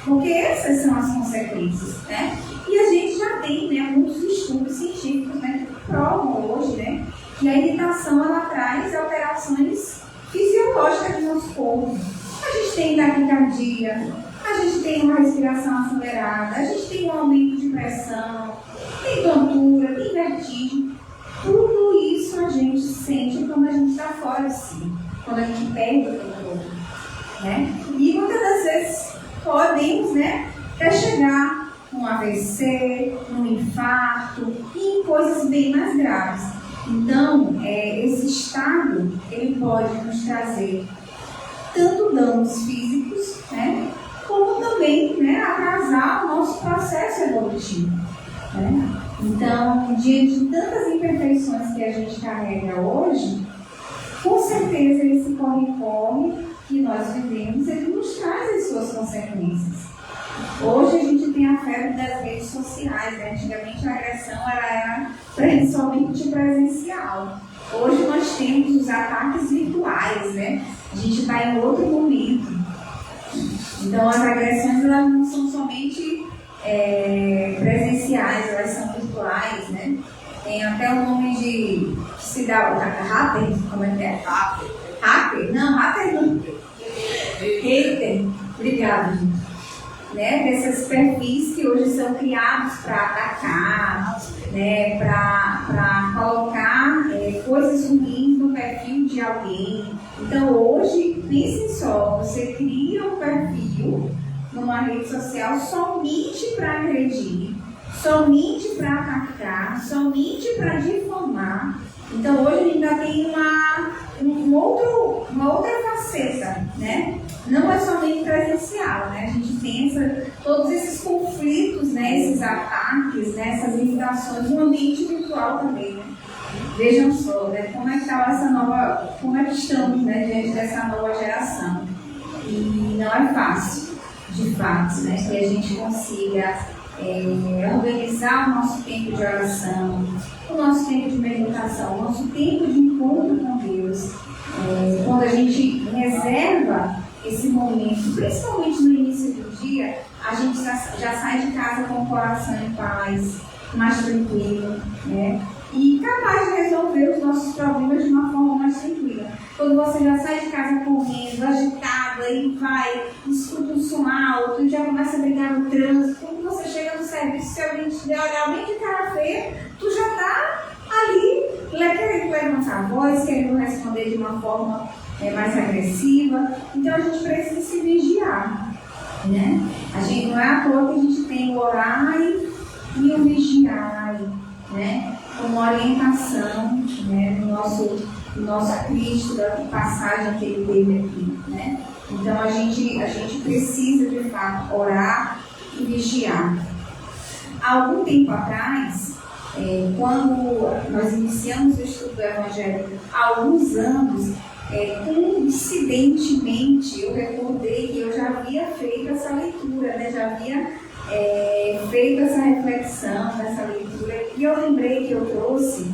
Porque essas são as consequências, né? E a gente já tem, né, muitos estudos científicos, né, que provam hoje, né, que a irritação ela traz alterações fisiológicas no nosso corpo. A gente tem taquicardia, a gente tem uma respiração acelerada, a gente tem um aumento de pressão, tem tontura, tem vertigem. Tudo isso a gente sente quando a gente está fora de si, quando a gente perde o controle, né? E muitas das vezes podemos, né, até chegar num AVC, num infarto e em coisas bem mais graves. Então, esse estado, ele pode nos trazer tanto danos físicos, né, como também, né, atrasar o nosso processo evolutivo, né? Então, diante de tantas imperfeições que a gente carrega hoje, com certeza esse corre-corre que nós vivemos, ele nos traz as suas consequências. Hoje a gente tem a febre das redes sociais, né? Antigamente a agressão era principalmente presencial. Hoje nós temos os ataques virtuais, né? A gente está em outro momento. Então as agressões elas não são somente presenciais, elas são virtuais, né? Tem até o nome que se dá, hacker, como é que é? Hacker? Não, hacker não. Hater, obrigada, gente. Né, desses perfis que hoje são criados para atacar, né, para colocar coisas ruins no perfil de alguém. Então hoje, pensem só, você cria um perfil numa rede social somente para agredir, somente para atacar, somente para difamar. Então hoje ainda tem uma outra faceta, né? Não é somente presencial, né? A gente pensa todos esses conflitos, né? Esses ataques, né? Essas limitações no ambiente virtual também, né? Vejam só, né? Como é que estamos, né? Diante dessa nova geração. E não é fácil, de fato, né? Que a gente consiga organizar o nosso tempo de oração, o nosso tempo de meditação, o nosso tempo de encontro com Deus. Quando a gente reserva esse momento, principalmente no início do dia, a gente já sai de casa com o coração em paz, mais tranquilo, né? E capaz de resolver os nossos problemas de uma forma mais tranquila. Quando você já sai de casa correndo, agitada, e vai, escuta um som alto, e já começa a brigar no trânsito, quando você chega no serviço, se alguém te der alguém de cara feia, tu já está ali querendo levantar a voz, querendo responder de uma forma mais agressiva. Então a gente precisa se vigiar, né? A gente não é à toa que a gente tem o orar e o vigiar, né? Como orientação, né? No nosso Cristo, da passagem que ele teve aqui, né? Então a gente precisa de fato orar e vigiar. Há algum tempo atrás, quando nós iniciamos o estudo do Evangelho, há alguns anos, coincidentemente, eu recordei que eu já havia feito essa leitura, né? Já havia feito essa reflexão dessa leitura, e eu lembrei que eu trouxe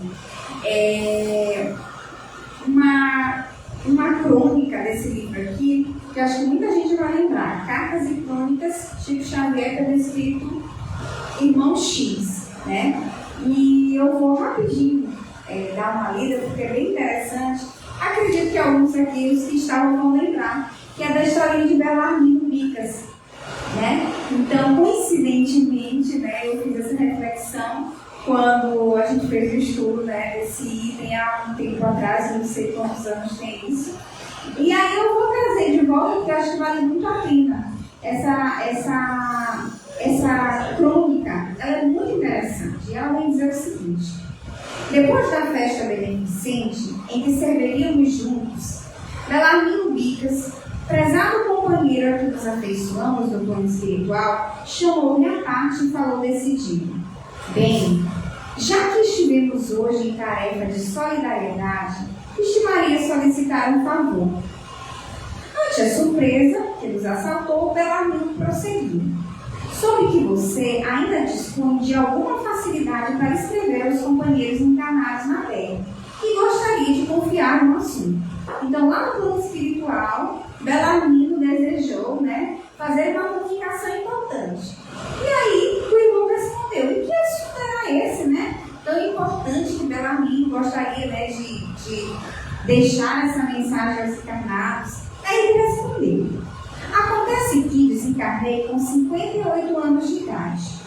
uma crônica desse livro aqui, que eu acho que muita gente vai lembrar, Cartas e Crônicas, Chico Xavier, pelo Espírito Irmão X, né? E eu vou rapidinho dar uma lida, porque é bem interessante. Acredito que alguns aqui, os que estavam, vão lembrar, que é da historinha de Belarmino Bicas, né? Então, coincidentemente, né, eu fiz essa reflexão quando a gente fez o estudo, né, desse item há um tempo atrás, não sei quantos anos tem isso. E aí eu vou trazer de volta, porque eu acho que vale muito a pena. Essa crônica, ela é muito interessante. E ela vem dizer o seguinte: depois da festa beneficente, em que serviríamos juntos, Belarmino Bicas, prezado companheiro a que nos afeiçoamos no plano espiritual, chamou-me à parte e falou decidido: bem, já que estivemos hoje em tarefa de solidariedade, estimaria solicitar um favor. Ante a surpresa que nos assaltou, Belarmino prosseguiu: soube que você ainda dispõe de alguma facilidade para escrever aos companheiros encarnados na Terra e gostaria de confiar no assunto. Então, lá no plano espiritual, Belarmino desejou, né, fazer uma comunicação importante. E aí, o irmão respondeu: e que assunto era esse, né? Tão importante que Belarmino gostaria, né, de deixar essa mensagem aos encarnados. Aí ele Kardec com 58 anos de idade,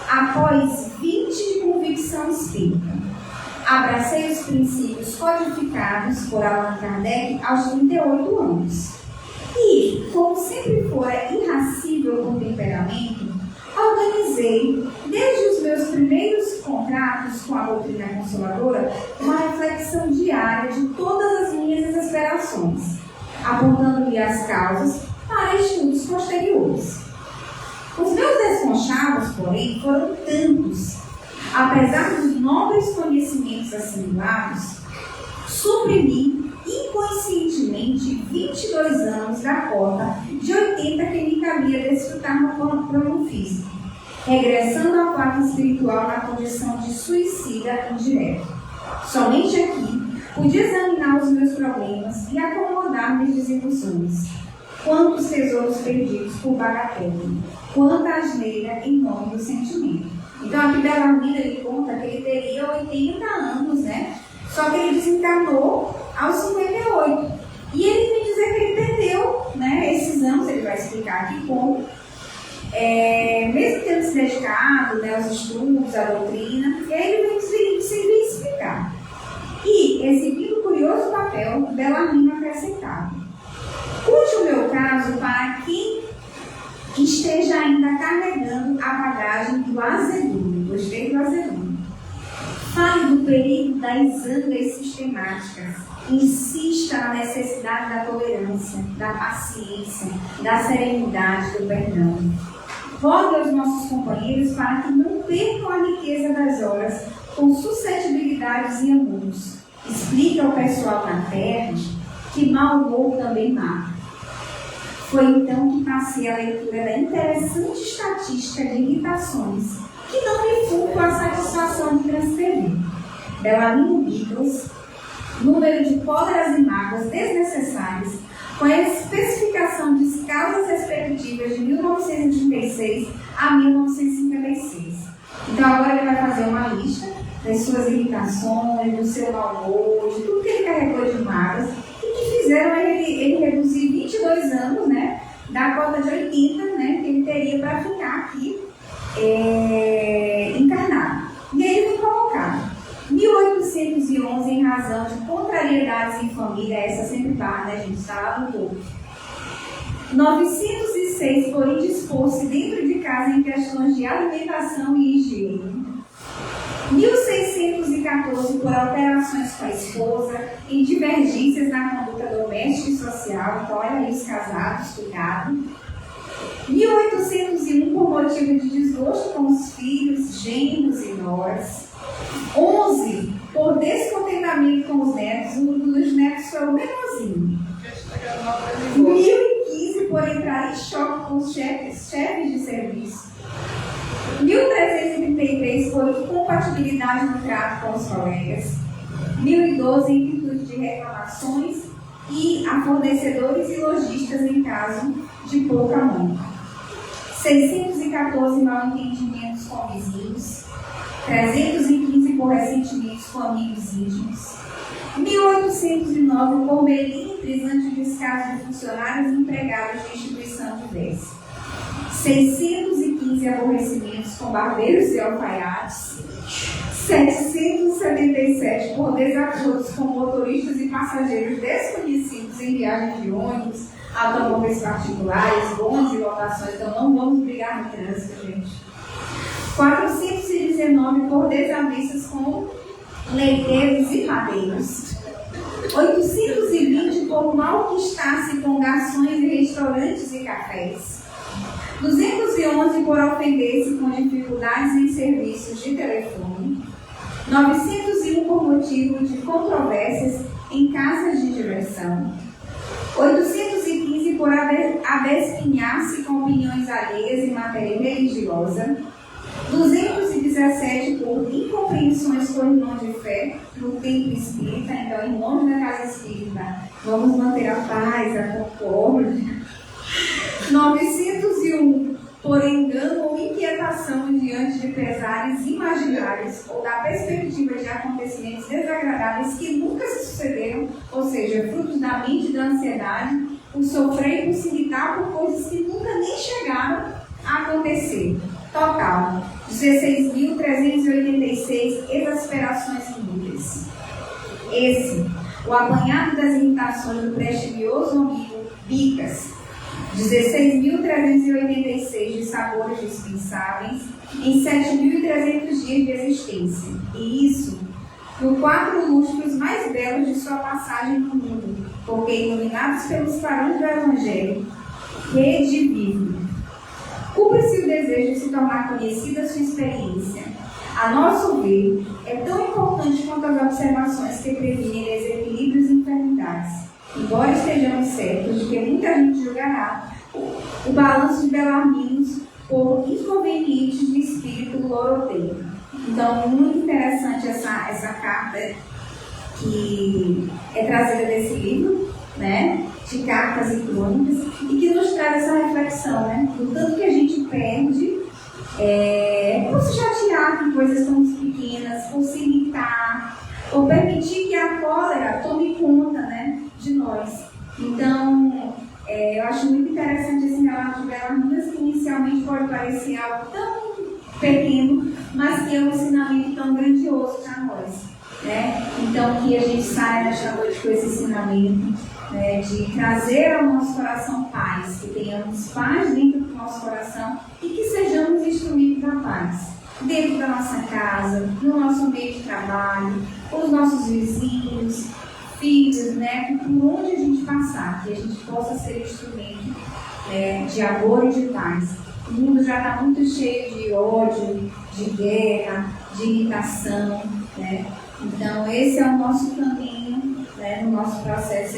após 20 de convicção espírita. Abracei os princípios codificados por Allan Kardec aos 38 anos. E, como sempre fora irracível com temperamento, organizei, desde os meus primeiros contratos com a doutrina consoladora, uma reflexão diária de todas as minhas exasperações, apontando-lhe as causas para estudos posteriores. Os meus desconchavos, porém, foram tantos, apesar dos nobres conhecimentos assimilados, suprimi inconscientemente 22 anos da cota de 80 que me cabia desfrutar no plano físico, regressando ao quarto espiritual na condição de suicida indireto. Somente aqui pude examinar os meus problemas e acomodar minhas desilusões. Quantos tesouros perdidos por bagatela, quanta asneira em nome do sentimento. Então aqui Bellarmine ele conta que ele teria 80 anos, né? Só que ele desencarnou aos 58. E ele vem dizer que ele perdeu, né, esses anos, ele vai explicar aqui como, mesmo tendo se dedicado, né, aos estudos, à doutrina, e aí ele vem explicar. E, exibindo o curioso papel, Bellarmine acrescentava: curte o meu caso para quem esteja ainda carregando a bagagem do azedume. Gostei do azedume. Fale do perigo das zangas sistemáticas. Insista na necessidade da tolerância, da paciência, da serenidade, do perdão. Rogue aos nossos companheiros para que não percam a riqueza das horas com suscetibilidades e amuros. Explica ao pessoal na terra que mau humor também mata. Foi então que passei a leitura da interessante estatística de irritações, que não me furtam a satisfação de transferir. Bellarmine Beatles, número de cóleras e mágoas desnecessárias, com a especificação de causas respectivas de 1936 a 1956. Então agora ele vai fazer uma lista das suas irritações, do seu mau humor, de tudo que ele carregou de mágoas, e que fizeram ele reduzir 22 anos, né, da cota de 80, né, que ele teria para ficar aqui encarnado. E aí ele foi colocado 1811 em razão de contrariedades em família, essa sempre barra, né, gente, está lá no topo. 906 por indispor-se dentro de casa em questões de alimentação e higiene. 1614 por alterações com a esposa, em divergências na conduta doméstica e social, então olha aí os casados, cuidado. 1801 por motivo de desgosto com os filhos, genros e noras. 11 por descontentamento com os netos, um dos netos foi o menorzinho. 1015 por entrar em choque com os chefes de serviço. 1333 por incompatibilidade no trato com os colegas. 1012 em virtude de reclamações e a fornecedores e lojistas em caso de pouca monta. 614 mal entendimentos com vizinhos. 315 por ressentimentos com amigos íntimos. 1809 por melindres ante o descaso de funcionários e empregados de instituição diversa. 615 aborrecimentos com barbeiros e alfaiates. 777 por desacordos com motoristas e passageiros desconhecidos em viagem de ônibus, automóveis particulares, bondes e lotações. Então não vamos brigar no trânsito, gente. 419 por desavenças com leiteiros e padeiros. 820 por mal-que-estar-se com garçons em restaurantes e cafés. 211 por ofender-se com dificuldades em serviços de telefone. 901 por motivo de controvérsias em casas de diversão. 815 por abespinhar-se com opiniões alheias em matéria religiosa. 217 por incompreensões com o irmão de fé no templo espírita. Então, em nome da casa espírita, vamos manter a paz, a concórdia. 901 por engano ou inquietação diante de pesares imaginários ou da perspectiva de acontecimentos desagradáveis que nunca se sucederam, ou seja, frutos da mente e da ansiedade, por sofrer e por se irritar por coisas que nunca nem chegaram acontecer. Total, 16.386 exasperações inúteis. Esse, o apanhado das imitações do prestigioso amigo Bicas, 16.386 de sabores dispensáveis em 7.300 dias de existência. E isso nos 4 lustros mais belos de sua passagem no mundo, porque iluminados pelos clarões do Evangelho, redivivo. Cumpre-se o desejo de se tornar conhecida sua experiência. A nosso ver, é tão importante quanto as observações que previnem desequilíbrios e enfermidades. Embora estejamos certos de que muita gente julgará o balanço de Bellarminos por inconvenientes de espírito loroteiro. Então, muito interessante essa carta que é trazida desse livro, né, de cartas e crônicas, e que nos traz essa reflexão, né, do tanto que a gente perde por se chatear com coisas tão pequenas, por se irritar, por permitir que a cólera tome conta, né, de nós. Então, eu acho muito interessante esse relato de Bellarminos, que inicialmente pode parecer algo tão pequeno, mas que é um ensinamento tão grandioso para nós, né? Então, que a gente saia nesta noite com esse ensinamento, né, de trazer ao nosso coração paz, que tenhamos paz dentro do nosso coração e que sejamos instrumentos da paz, dentro da nossa casa, no nosso meio de trabalho, com os nossos vizinhos, filhos, né, por onde a gente passar, que a gente possa ser instrumento, de amor e de paz. O mundo já está muito cheio de ódio, de guerra, de irritação, né? Então, esse é o nosso caminho, né, no nosso processo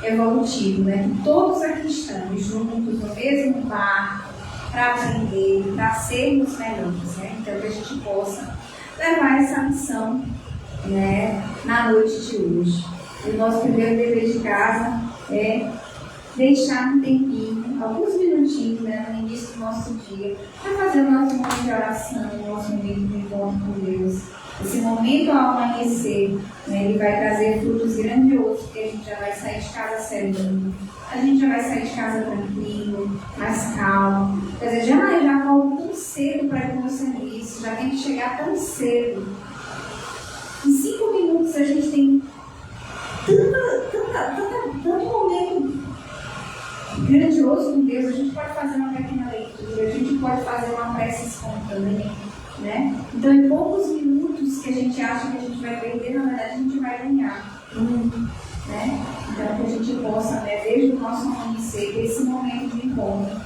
evolutivo, né? Que todos aqui estamos juntos no mesmo barco para aprender, para sermos melhores, né? Então, que a gente possa levar essa missão, né, na noite de hoje. O nosso primeiro dever de casa é deixar um tempinho, alguns minutinhos, né, no início do nosso dia, para fazer o nosso momento de oração, o nosso momento de encontro com Deus. Esse momento ao amanhecer, né, ele vai trazer frutos grandiosos, porque a gente já vai sair de casa sereno, a gente já vai sair de casa tranquilo, mais calmo. Quer dizer, já volto tão cedo para ir para o meu serviço, já tem que chegar tão cedo. Em 5 minutos a gente tem tanto momento grandioso com Deus. A gente pode fazer uma pequena leitura, a gente pode fazer uma prece espontânea, né? Então, em poucos minutos que a gente acha que a gente vai perder, na verdade a gente vai ganhar, né? Então, que a gente possa, né, desde o nosso amanhecer, ter esse momento de encontro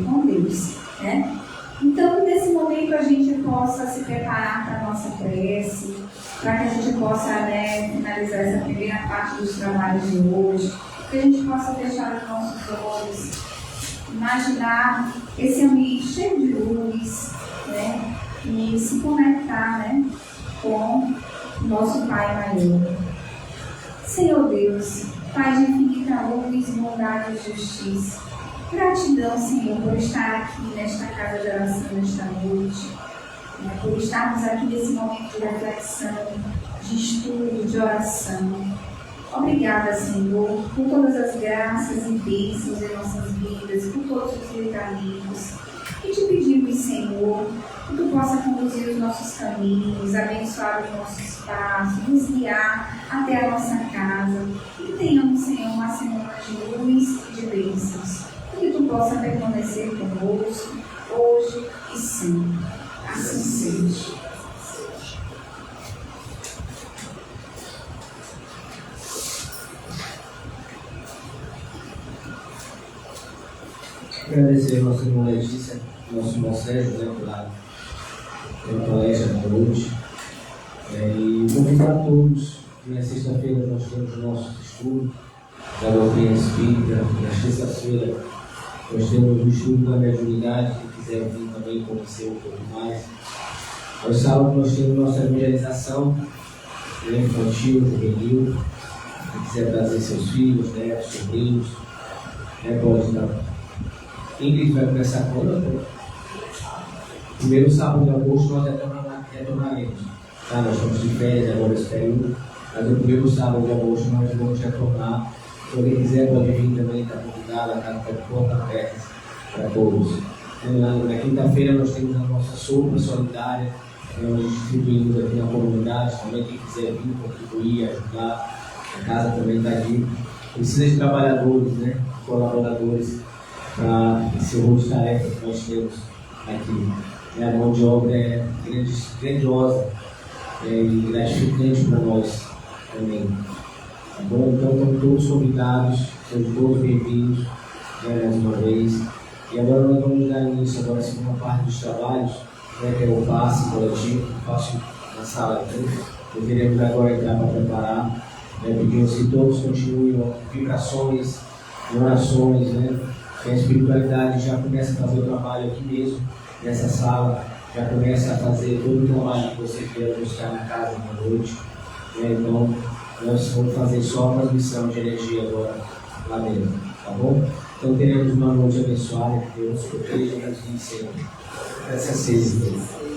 com Deus, né? Então, nesse momento a gente possa se preparar para a nossa prece, para que a gente possa, né, finalizar essa primeira parte dos trabalhos de hoje, que a gente possa fechar os nossos olhos, imaginar esse ambiente cheio de luz, né, e se conectar, né, com o nosso Pai maior. Senhor Deus, Pai de infinita luz, bondade e justiça, gratidão, Senhor, por estar aqui nesta casa de oração nesta noite, né, por estarmos aqui nesse momento de reflexão, de estudo, de oração. Obrigada, Senhor, por todas as graças e bênçãos em nossas vidas, por todos os livramentos. E te pedimos, Senhor, que Tu possa conduzir os nossos caminhos, abençoar os nossos passos, nos guiar até a nossa casa. E que tenhamos, Senhor, uma semana de luz e de bênçãos. E que Tu possa permanecer conosco, hoje e sempre. Assim seja. Agradecer a nossa irmã Letícia, nosso irmão Sérgio, né, pela palestra da noite. E convidar a todos que na sexta-feira nós temos o nosso estudo da doutrina espírita, na sexta-feira nós temos o estudo da mediunidade, que quiser vir também conhecer um pouco mais. Aos sábados nós temos nossa evangelização, né, infantil, juvenil. Quem quiser trazer seus filhos, netos, sobrinhos, né, pode dar. Ingrid vai começar quando? Primeiro sábado de agosto nós retornaremos. Tá? Nós estamos de férias agora esse período, mas no primeiro sábado de agosto nós vamos retornar. Se alguém quiser pode vir também, está convidado, a casa está de porta aberta para todos. Na quinta-feira nós temos a nossa sopa solidária, nós distribuímos aqui na comunidade, também quem quiser vir contribuir, ajudar, a casa também está aqui. Precisa de trabalhadores, né, colaboradores, para esse rol de tarefa que nós temos aqui. A mão de obra é grandiosa e gratificante para nós também. Tá bom? Então estão todos convidados, são todos bem-vindos, mais uma vez. E agora nós vamos dar início agora à segunda parte dos trabalhos, que é o passe coletivo, o passe na sala aqui. Nós iremos agora entrar para preparar. Pedimos que todos continuem vibrações, orações, né? Que a espiritualidade já começa a fazer o trabalho aqui mesmo, nessa sala, já começa a fazer todo o trabalho que você quer buscar na casa na noite. Então, nós vamos fazer só a transmissão de energia agora lá dentro, tá bom? Então, teremos uma noite abençoada, que Deus proteja e nos ensine. Essa é a sexta.